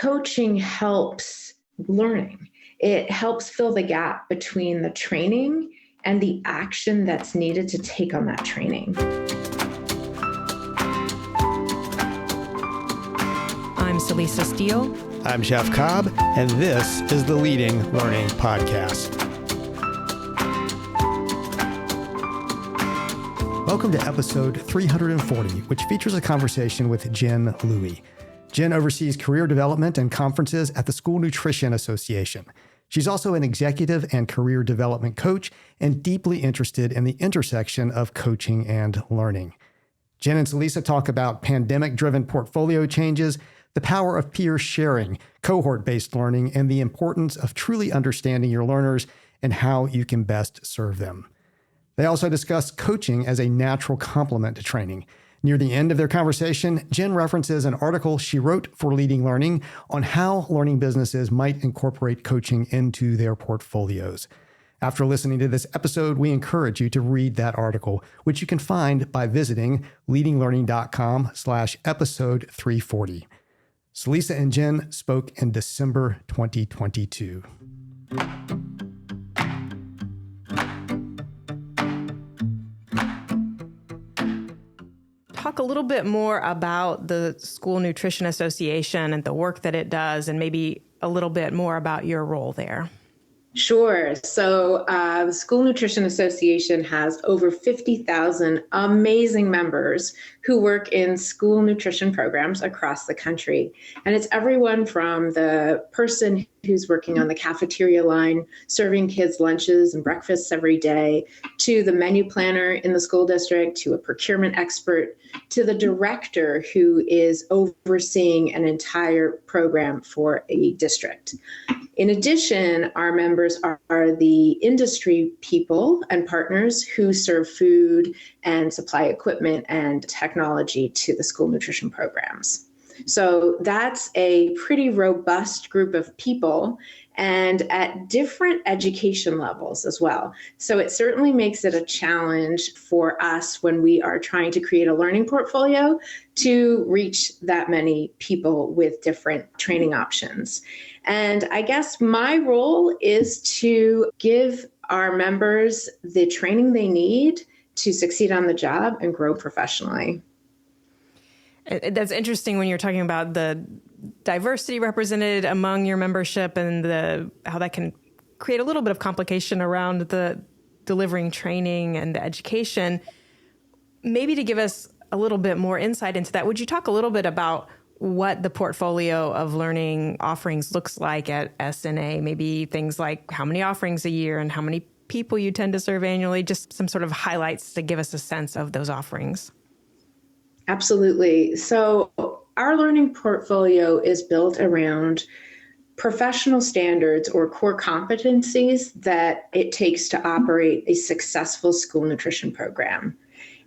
coaching helps learning. It helps fill the gap between the training and the action that's needed to take on that training. I'm Celisa Steele. I'm Jeff Cobb, and this is the Leading Learning Podcast. Welcome to episode 340, which features a conversation with Jen Lewi. Jen oversees career development and conferences at the School Nutrition Association. She's also an executive and career development coach and deeply interested in the intersection of coaching and learning. Jen and Celisa talk about pandemic-driven portfolio changes, the power of peer sharing, cohort-based learning, and the importance of truly understanding your learners and how you can best serve them. They also discuss coaching as a natural complement to training. Near the end of their conversation, Jen references an article she wrote for Leading Learning on how learning businesses might incorporate coaching into their portfolios. After listening to this episode, we encourage you to read that article, which you can find by visiting leadinglearning.com/episode 340. Celisa and Jen spoke in December 2022. Talk a little bit more about the School Nutrition Association and the work that it does, and maybe a little bit more about your role there. Sure. So the School Nutrition Association has over 50,000 amazing members who work in school nutrition programs across the country. And it's everyone from the person who's working on the cafeteria line, serving kids lunches and breakfasts every day, to the menu planner in the school district, to a procurement expert, to the director who is overseeing an entire program for a district. In addition, our members are the industry people and partners who serve food and supply equipment and technology to the school nutrition programs. So that's a pretty robust group of people and at different education levels as well. So it certainly makes it a challenge for us when we are trying to create a learning portfolio to reach that many people with different training options. And I guess my role is to give our members the training they need to succeed on the job and grow professionally. That's interesting when you're talking about the diversity represented among your membership and how that can create a little bit of complication around the delivering training and education. Maybe to give us a little bit more insight into that, would you talk a little bit about what the portfolio of learning offerings looks like at SNA? Maybe things like how many offerings a year and how many people you tend to serve annually, just some sort of highlights to give us a sense of those offerings. Absolutely. So our learning portfolio is built around professional standards or core competencies that it takes to operate a successful school nutrition program.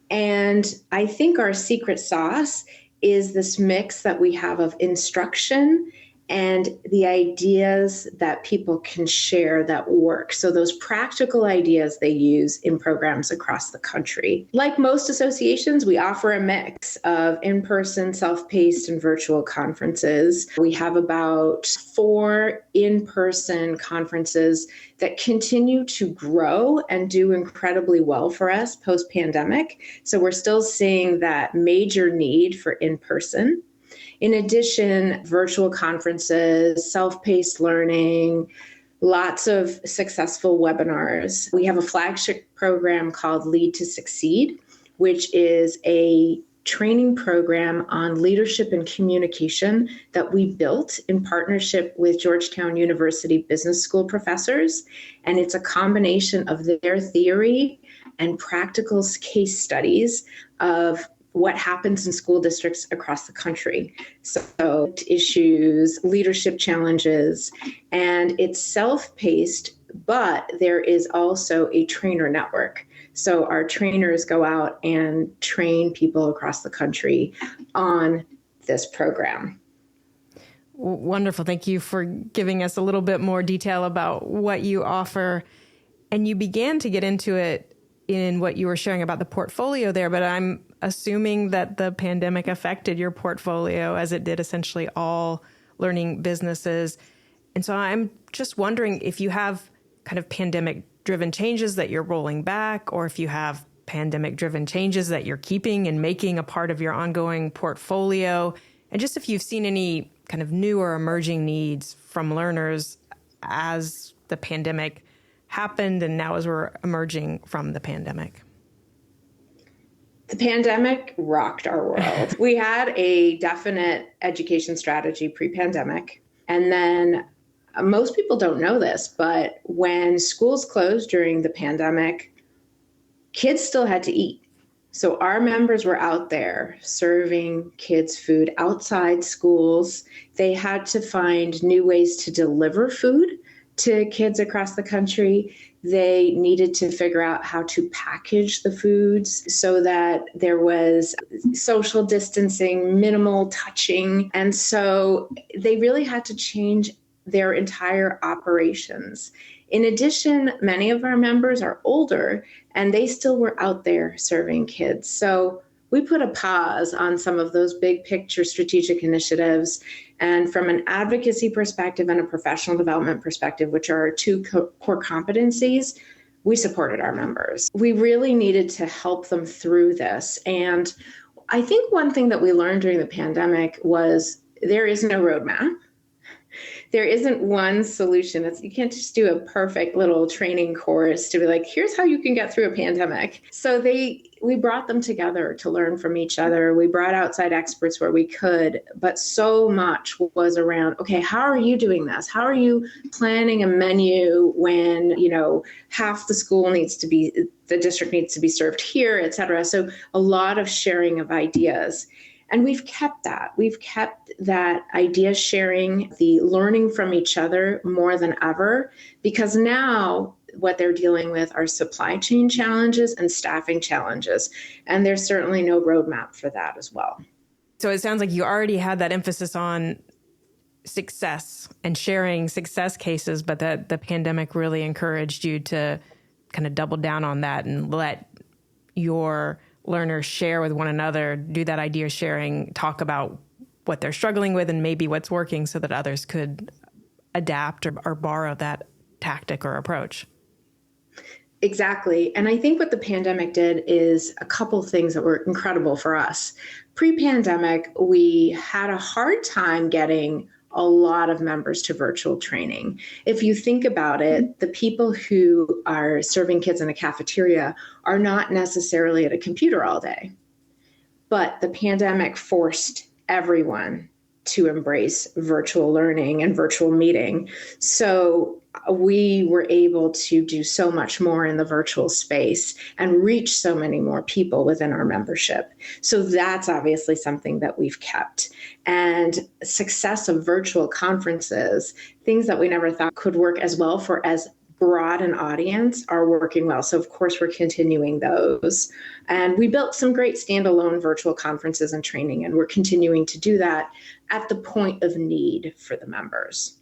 And I think our secret sauce is this mix that we have of instruction and the ideas that people can share that work. So those practical ideas they use in programs across the country. Like most associations, we offer a mix of in-person, self-paced, and virtual conferences. We have about 4 in-person conferences that continue to grow and do incredibly well for us post-pandemic. So we're still seeing that major need for in-person. In addition, virtual conferences, self-paced learning, lots of successful webinars. We have a flagship program called Lead to Succeed, which is a training program on leadership and communication that we built in partnership with Georgetown University Business School professors. And it's a combination of their theory and practical case studies of what happens in school districts across the country. So issues, leadership challenges, and it's self-paced, but there is also a trainer network. So our trainers go out and train people across the country on this program. Wonderful. Thank you for giving us a little bit more detail about what you offer. And you began to get into it in what you were sharing about the portfolio there, but I'm assuming that the pandemic affected your portfolio as it did essentially all learning businesses. And so I'm just wondering if you have kind of pandemic-driven changes that you're rolling back, or if you have pandemic-driven changes that you're keeping and making a part of your ongoing portfolio, and just if you've seen any kind of new or emerging needs from learners as the pandemic happened and now as we're emerging from the pandemic. The pandemic rocked our world. We had a definite education strategy pre-pandemic. And then most people don't know this, but when schools closed during the pandemic, kids still had to eat. So our members were out there serving kids food outside schools. They had to find new ways to deliver food to kids across the country. They needed to figure out how to package the foods so that there was social distancing, minimal touching. And so they really had to change their entire operations. In addition, many of our members are older and they still were out there serving kids. So we put a pause on some of those big picture strategic initiatives. And from an advocacy perspective and a professional development perspective, which are our two core competencies, we supported our members. We really needed to help them through this. And I think one thing that we learned during the pandemic was there is no roadmap. There isn't one solution. You can't just do a perfect little training course to be like, here's how you can get through a pandemic. So we brought them together to learn from each other. We brought outside experts where we could, but so much was around, okay, how are you doing this? How are you planning a menu when, half the district needs to be served here, et cetera. So a lot of sharing of ideas. And we've kept that. We've kept that idea sharing, the learning from each other more than ever, because now what they're dealing with are supply chain challenges and staffing challenges. And there's certainly no roadmap for that as well. So it sounds like you already had that emphasis on success and sharing success cases, but that the pandemic really encouraged you to kind of double down on that and let your learners share with one another, do that idea sharing, talk about what they're struggling with and maybe what's working so that others could adapt or borrow that tactic or approach. Exactly. And I think what the pandemic did is a couple things that were incredible for us. Pre-pandemic, we had a hard time getting a lot of members to virtual training. If you think about it, the people who are serving kids in a cafeteria are not necessarily at a computer all day. But the pandemic forced everyone to embrace virtual learning and virtual meeting. So we were able to do so much more in the virtual space and reach so many more people within our membership. So that's obviously something that we've kept. And success of virtual conferences, things that we never thought could work as well for as broad an audience, are working well. So of course we're continuing those. And we built some great standalone virtual conferences and training, and we're continuing to do that at the point of need for the members.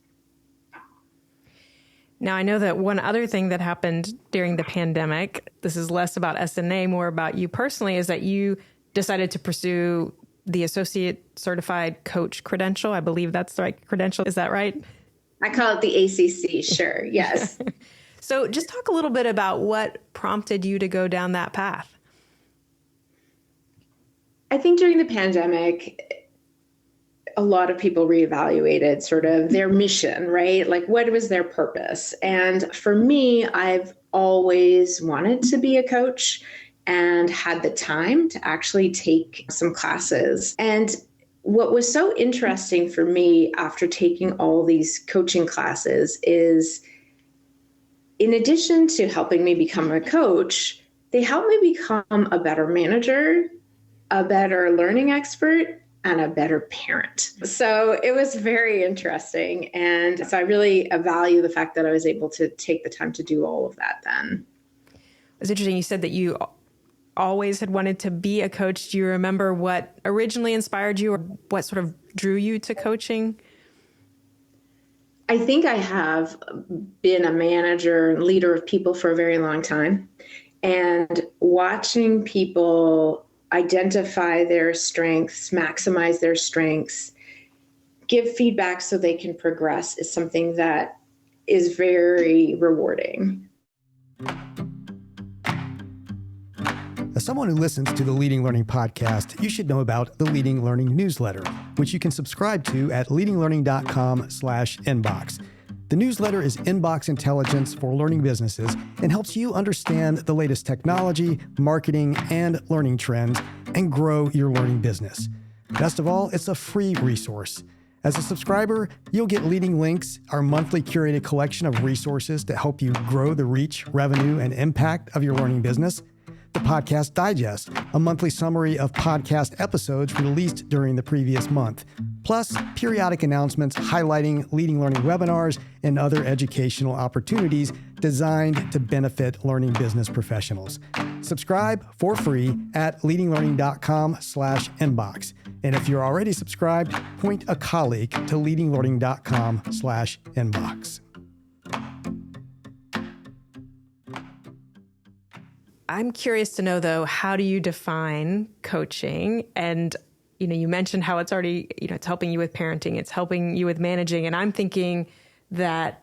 Now, I know that one other thing that happened during the pandemic, this is less about SNA, more about you personally, is that you decided to pursue the Associate Certified Coach credential. I believe that's the right credential. Is that right? I call it the ACC, sure, yes. So just talk a little bit about what prompted you to go down that path. I think during the pandemic, a lot of people reevaluated sort of their mission, right? Like, what was their purpose? And for me, I've always wanted to be a coach and had the time to actually take some classes. And what was so interesting for me after taking all these coaching classes is, in addition to helping me become a coach, they helped me become a better manager, a better learning expert, and a better parent. So it was very interesting. And so I really value the fact that I was able to take the time to do all of that then. It's interesting. You said that you always had wanted to be a coach. Do you remember what originally inspired you or what sort of drew you to coaching? I think I have been a manager and leader of people for a very long time. And watching people identify their strengths, maximize their strengths, give feedback so they can progress is something that is very rewarding. As someone who listens to the Leading Learning podcast, you should know about the Leading Learning newsletter, which you can subscribe to at leadinglearning.com/inbox. The newsletter is inbox intelligence for learning businesses and helps you understand the latest technology, marketing, and learning trends and grow your learning business. Best of all, it's a free resource. As a subscriber, you'll get Leading Links, our monthly curated collection of resources to help you grow the reach, revenue, and impact of your learning business. The Podcast Digest, a monthly summary of podcast episodes released during the previous month, plus periodic announcements highlighting Leading Learning webinars and other educational opportunities designed to benefit learning business professionals. Subscribe for free at leadinglearning.com/inbox. And if you're already subscribed, point a colleague to leadinglearning.com/inbox. I'm curious to know, though, how do you define coaching? And, you mentioned how it's already, it's helping you with parenting, it's helping you with managing. And I'm thinking that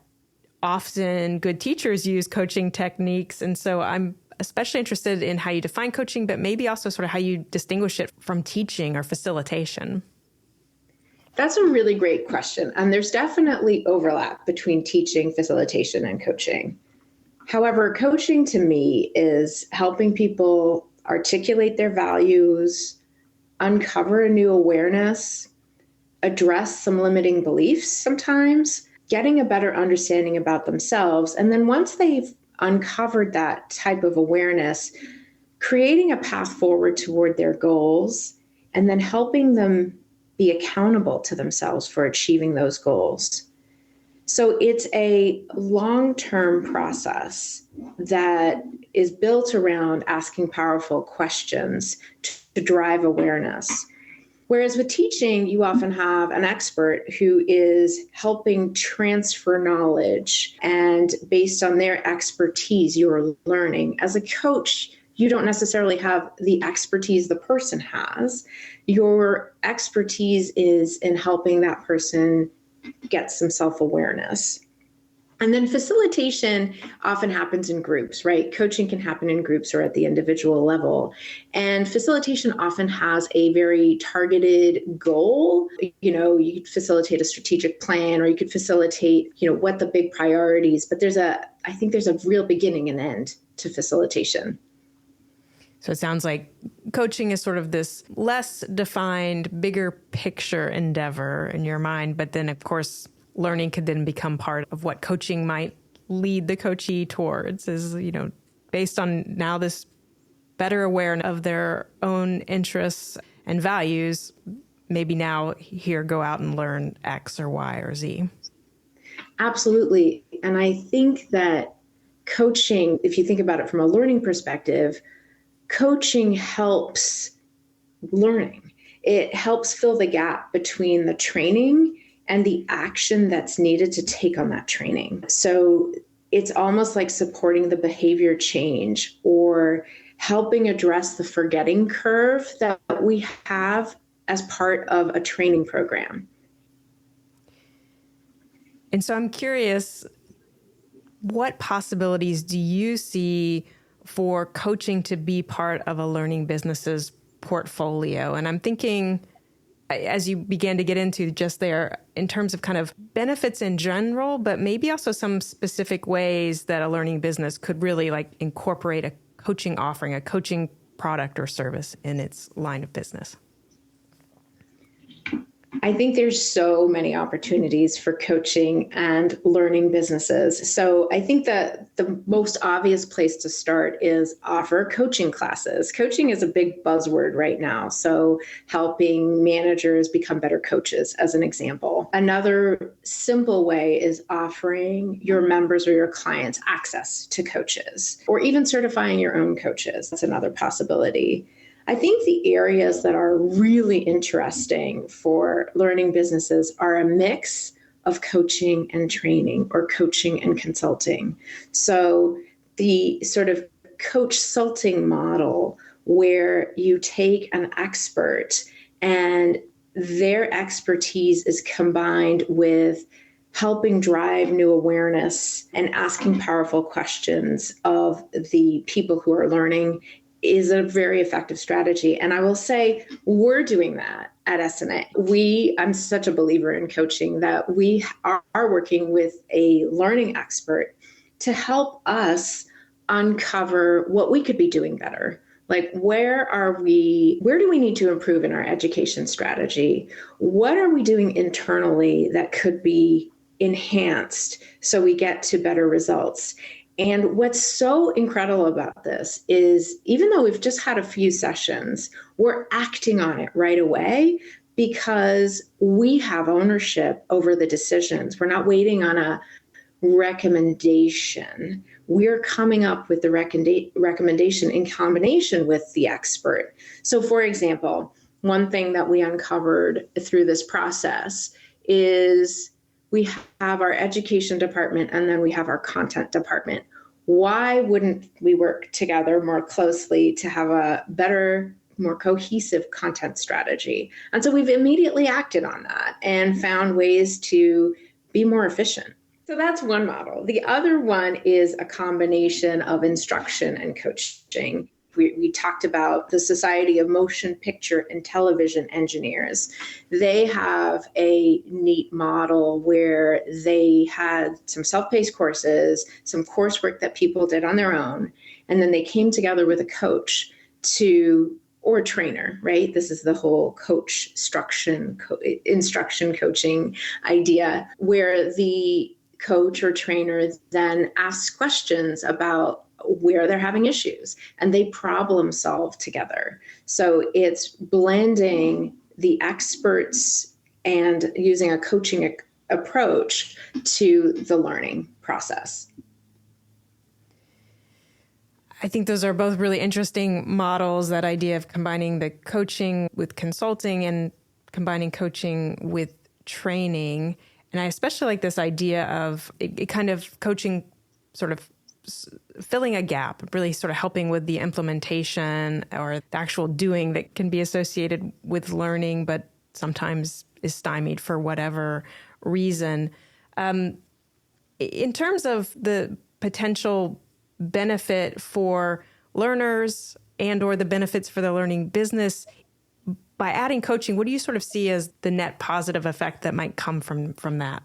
often good teachers use coaching techniques. And so I'm especially interested in how you define coaching, but maybe also sort of how you distinguish it from teaching or facilitation. That's a really great question. And there's definitely overlap between teaching, facilitation, and coaching. However, coaching to me is helping people articulate their values, uncover a new awareness, address some limiting beliefs sometimes, getting a better understanding about themselves. And then once they've uncovered that type of awareness, creating a path forward toward their goals, and then helping them be accountable to themselves for achieving those goals. So it's a long-term process that is built around asking powerful questions to drive awareness. Whereas with teaching, you often have an expert who is helping transfer knowledge, and based on their expertise, you're learning. As a coach, you don't necessarily have the expertise the person has. Your expertise is in helping that person get some self-awareness. And then facilitation often happens in groups, right? Coaching can happen in groups or at the individual level. And facilitation often has a very targeted goal. You could facilitate a strategic plan, or you could facilitate, what the big priorities, but I think there's a real beginning and end to facilitation. So it sounds like coaching is sort of this less defined, bigger picture endeavor in your mind. But then, of course, learning could then become part of what coaching might lead the coachee towards, is, based on now this better awareness of their own interests and values, maybe now here go out and learn X or Y or Z. Absolutely. And I think that coaching, if you think about it from a learning perspective, coaching helps learning. It helps fill the gap between the training and the action that's needed to take on that training. So it's almost like supporting the behavior change or helping address the forgetting curve that we have as part of a training program. And so I'm curious, what possibilities do you see for coaching to be part of a learning business's portfolio? And I'm thinking, as you began to get into just there, in terms of kind of benefits in general, but maybe also some specific ways that a learning business could really incorporate a coaching offering, a coaching product or service in its line of business. I think there's so many opportunities for coaching and learning businesses. So I think that the most obvious place to start is offer coaching classes. Coaching is a big buzzword right now. So helping managers become better coaches, as an example. Another simple way is offering your members or your clients access to coaches, or even certifying your own coaches. That's another possibility. I think the areas that are really interesting for learning businesses are a mix of coaching and training, or coaching and consulting. So the sort of coach-sulting model, where you take an expert and their expertise is combined with helping drive new awareness and asking powerful questions of the people who are learning is a very effective strategy. And I will say we're doing that at SNA. I'm such a believer in coaching that we are working with a learning expert to help us uncover what we could be doing better. Like, where do we need to improve in our education strategy? What are we doing internally that could be enhanced so we get to better results? And what's so incredible about this is, even though we've just had a few sessions, we're acting on it right away because we have ownership over the decisions. We're not waiting on a recommendation. We're coming up with the recommendation in combination with the expert. So, for example, one thing that we uncovered through this process is we have our education department and then we have our content department. Why wouldn't we work together more closely to have a better, more cohesive content strategy? And so we've immediately acted on that and found ways to be more efficient. So that's one model. The other one is a combination of instruction and coaching. We talked about the Society of Motion Picture and Television Engineers. They have a neat model where they had some self-paced courses, some coursework that people did on their own, and then they came together with a coach or a trainer, right? This is the whole instruction coaching idea, where the coach or trainer then asks questions about where they're having issues and they problem solve together. So it's blending the experts and using a coaching approach to the learning process. I think those are both really interesting models, that idea of combining the coaching with consulting and combining coaching with training. And I especially like this idea of it kind of coaching sort of filling a gap, really sort of helping with the implementation or the actual doing that can be associated with learning, but sometimes is stymied for whatever reason. In terms of the potential benefit for learners and or the benefits for the learning business, by adding coaching, what do you sort of see as the net positive effect that might come from that?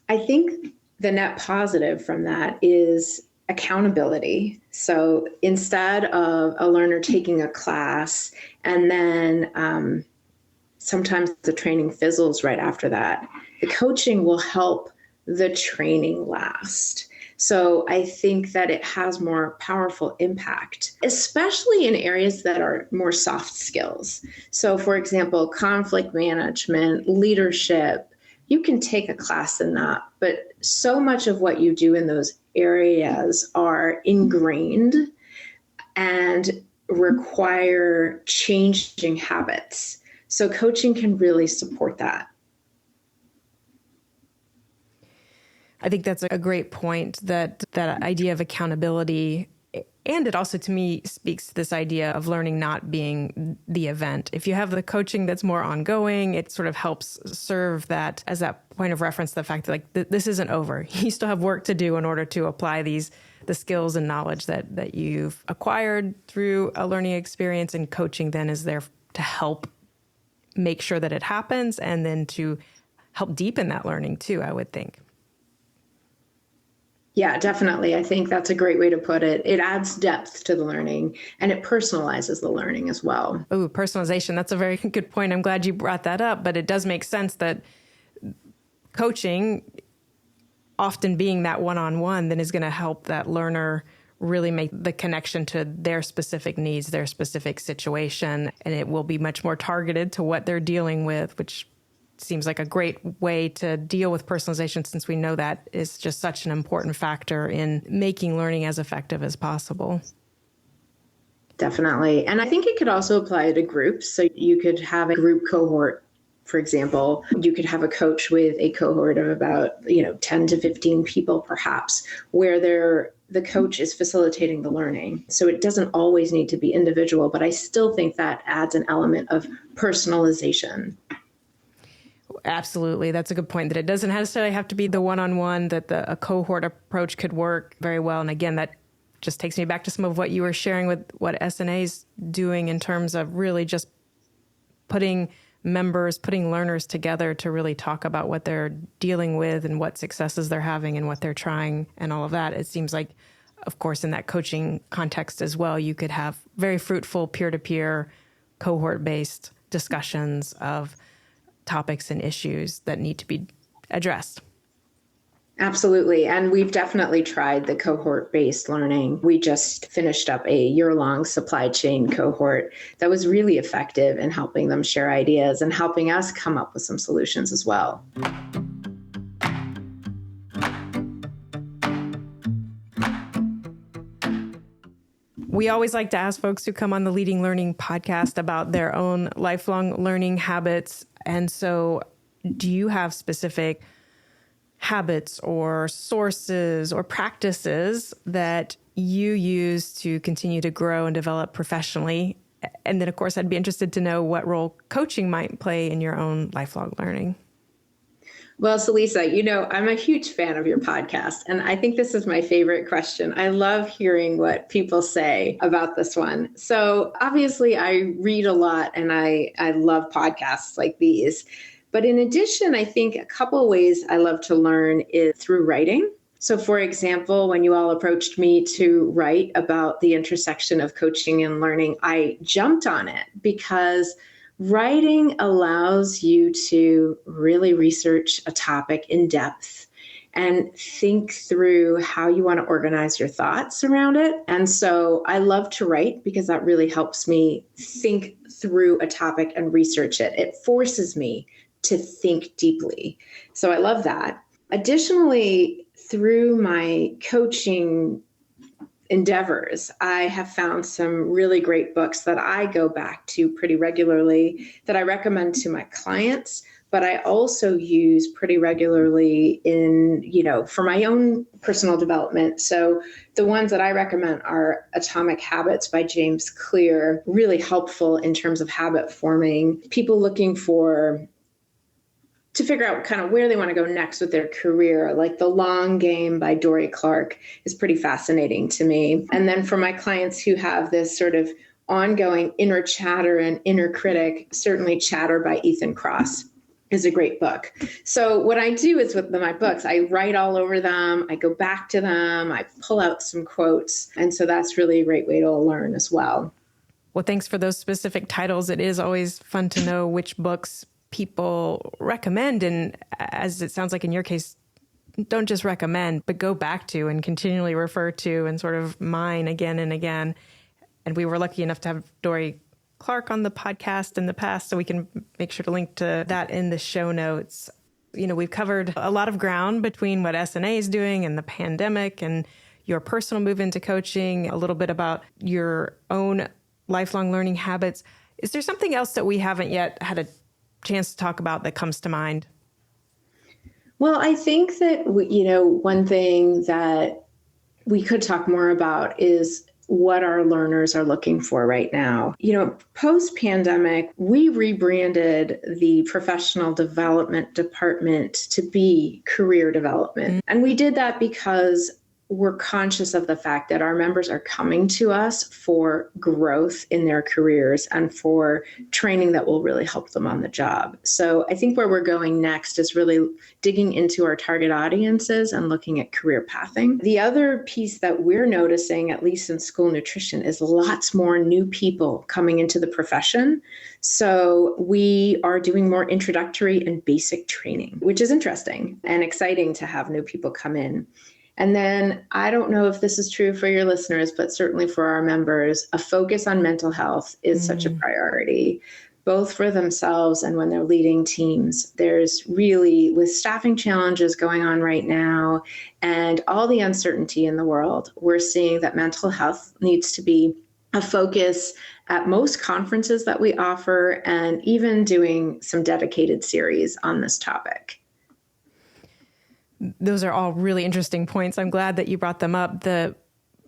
I think the net positive from that is accountability. So instead of a learner taking a class and then sometimes the training fizzles right after that, the coaching will help the training last. So I think that it has more powerful impact, especially in areas that are more soft skills. So for example, conflict management, leadership, you can take a class in that, but so much of what you do in those areas are ingrained and require changing habits. So coaching can really support that. I think that's a great point, that idea of accountability. And it also, to me, speaks to this idea of learning not being the event. If you have the coaching that's more ongoing, it sort of helps serve that as that point of reference, the fact that this isn't over. You still have work to do in order to apply the skills and knowledge that you've acquired through a learning experience, and coaching then is there to help make sure that it happens and then to help deepen that learning too, I would think. Yeah, definitely. I think that's a great way to put it. It adds depth to the learning and it personalizes the learning as well. Oh, personalization. That's a very good point. I'm glad you brought that up, but it does make sense that coaching, often being that one-on-one, then is going to help that learner really make the connection to their specific needs, their specific situation, and it will be much more targeted to what they're dealing with, which seems like a great way to deal with personalization, since we know that is just such an important factor in making learning as effective as possible. Definitely. And I think it could also apply to groups. So you could have a group cohort For example, you could have a coach with a cohort of about, 10 to 15 people perhaps, where the coach is facilitating the learning. So it doesn't always need to be individual, but I still think that adds an element of personalization. Absolutely. That's a good point, that it doesn't necessarily have to be the one-on-one, that a cohort approach could work very well. And again, that just takes me back to some of what you were sharing with what SNA is doing in terms of really just putting learners together to really talk about what they're dealing with and what successes they're having and what they're trying and all of that. It seems like, of course, in that coaching context as well, you could have very fruitful peer-to-peer, cohort-based discussions of topics and issues that need to be addressed. Absolutely. And we've definitely tried the cohort-based learning. We just finished up a year-long supply chain cohort that was really effective in helping them share ideas and helping us come up with some solutions as well. We always like to ask folks who come on the Leading Learning podcast about their own lifelong learning habits. And so do you have specific habits or sources or practices that you use to continue to grow and develop professionally? And then, of course, I'd be interested to know what role coaching might play in your own lifelong learning. Well, Celisa, I'm a huge fan of your podcast, and I think this is my favorite question. I love hearing what people say about this one. So obviously, I read a lot, and I love podcasts like these. But in addition, I think a couple of ways I love to learn is through writing. So for example, when you all approached me to write about the intersection of coaching and learning, I jumped on it because writing allows you to really research a topic in depth and think through how you want to organize your thoughts around it. And so I love to write because that really helps me think through a topic and research it. It forces me to think deeply. So I love that. Additionally, through my coaching endeavors, I have found some really great books that I go back to pretty regularly that I recommend to my clients, but I also use pretty regularly for my own personal development. So the ones that I recommend are Atomic Habits by James Clear, really helpful in terms of habit forming. People looking to figure out kind of where they want to go next with their career, like The Long Game by Dory Clark is pretty fascinating to me. And then for my clients who have this sort of ongoing inner chatter and inner critic, certainly Chatter by Ethan Kross is a great book. So what I do is with my books, I write all over them, I go back to them, I pull out some quotes. And so that's really a great way to learn as well. Well, thanks for those specific titles. It is always fun to know which books people recommend. And as it sounds like in your case, don't just recommend, but go back to and continually refer to and sort of mine again and again. And we were lucky enough to have Dory Clark on the podcast in the past, so we can make sure to link to that in the show notes. We've covered a lot of ground between what SNA is doing and the pandemic and your personal move into coaching, a little bit about your own lifelong learning habits. Is there something else that we haven't yet had a chance to talk about that comes to mind? Well, I think that, one thing that we could talk more about is what our learners are looking for right now. Post-pandemic, we rebranded the professional development department to be career development. And we did that because we're conscious of the fact that our members are coming to us for growth in their careers and for training that will really help them on the job. So I think where we're going next is really digging into our target audiences and looking at career pathing. The other piece that we're noticing, at least in school nutrition, is lots more new people coming into the profession. So we are doing more introductory and basic training, which is interesting and exciting to have new people come in. And then I don't know if this is true for your listeners, but certainly for our members, a focus on mental health is such a priority, both for themselves and when they're leading teams. There's really, with staffing challenges going on right now and all the uncertainty in the world, we're seeing that mental health needs to be a focus at most conferences that we offer, and even doing some dedicated series on this topic. Those are all really interesting points. I'm glad that you brought them up. The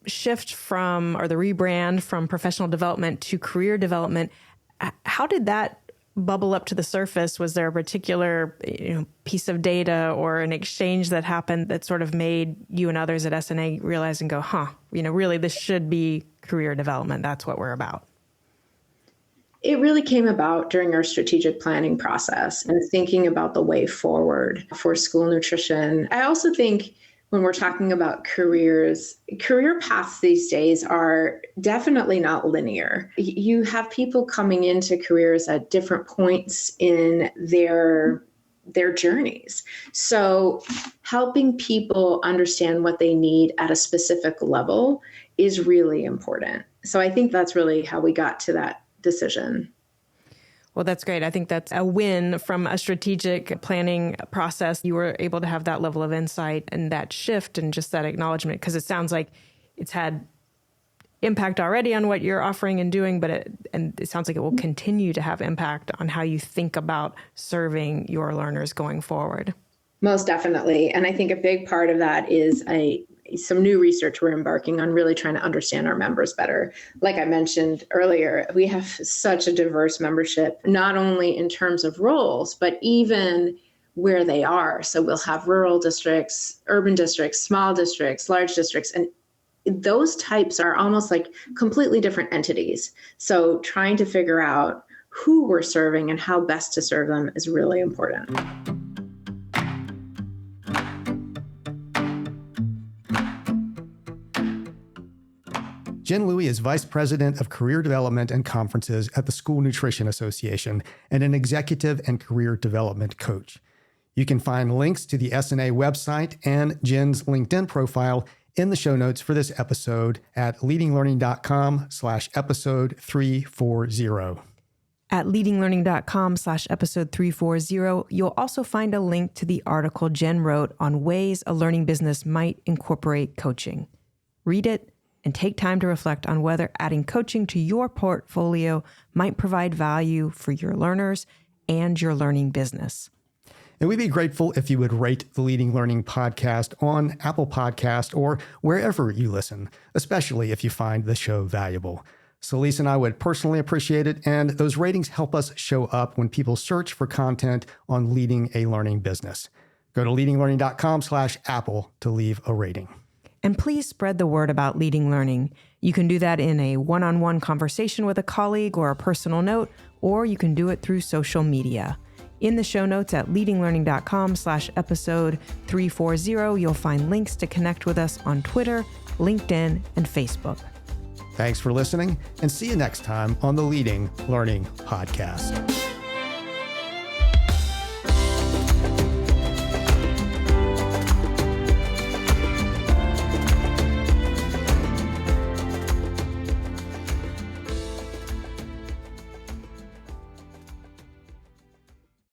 shift from, or the rebrand from professional development to career development, how did that bubble up to the surface? Was there a particular piece of data or an exchange that happened that sort of made you and others at SNA realize and go, really this should be career development. That's what we're about? It really came about during our strategic planning process and thinking about the way forward for school nutrition. I also think when we're talking about careers, career paths these days are definitely not linear. You have people coming into careers at different points in their journeys. So helping people understand what they need at a specific level is really important. So I think that's really how we got to that decision. Well, that's great. I think that's a win from a strategic planning process. You were able to have that level of insight and that shift and just that acknowledgement, because it sounds like it's had impact already on what you're offering and doing, but it sounds like it will continue to have impact on how you think about serving your learners going forward. Most definitely. And I think a big part of that is some new research we're embarking on, really trying to understand our members better. Like I mentioned earlier, we have such a diverse membership, not only in terms of roles, but even where they are. So we'll have rural districts, urban districts, small districts, large districts, and those types are almost like completely different entities. So trying to figure out who we're serving and how best to serve them is really important. Jen Lewi is Vice President of Career Development and Conferences at the School Nutrition Association and an Executive and Career Development Coach. You can find links to the SNA website and Jen's LinkedIn profile in the show notes for this episode at leadinglearning.com/episode 340. At leadinglearning.com/episode 340, you'll also find a link to the article Jen wrote on ways a learning business might incorporate coaching. Read it and take time to reflect on whether adding coaching to your portfolio might provide value for your learners and your learning business. And we'd be grateful if you would rate the Leading Learning podcast on Apple Podcast or wherever you listen, especially if you find the show valuable. Celisa and I would personally appreciate it, and those ratings help us show up when people search for content on leading a learning business. Go to leadinglearning.com/Apple to leave a rating. And please spread the word about Leading Learning. You can do that in a one-on-one conversation with a colleague or a personal note, or you can do it through social media. In the show notes at leadinglearning.com/episode 340, you'll find links to connect with us on Twitter, LinkedIn, and Facebook. Thanks for listening, and see you next time on the Leading Learning Podcast.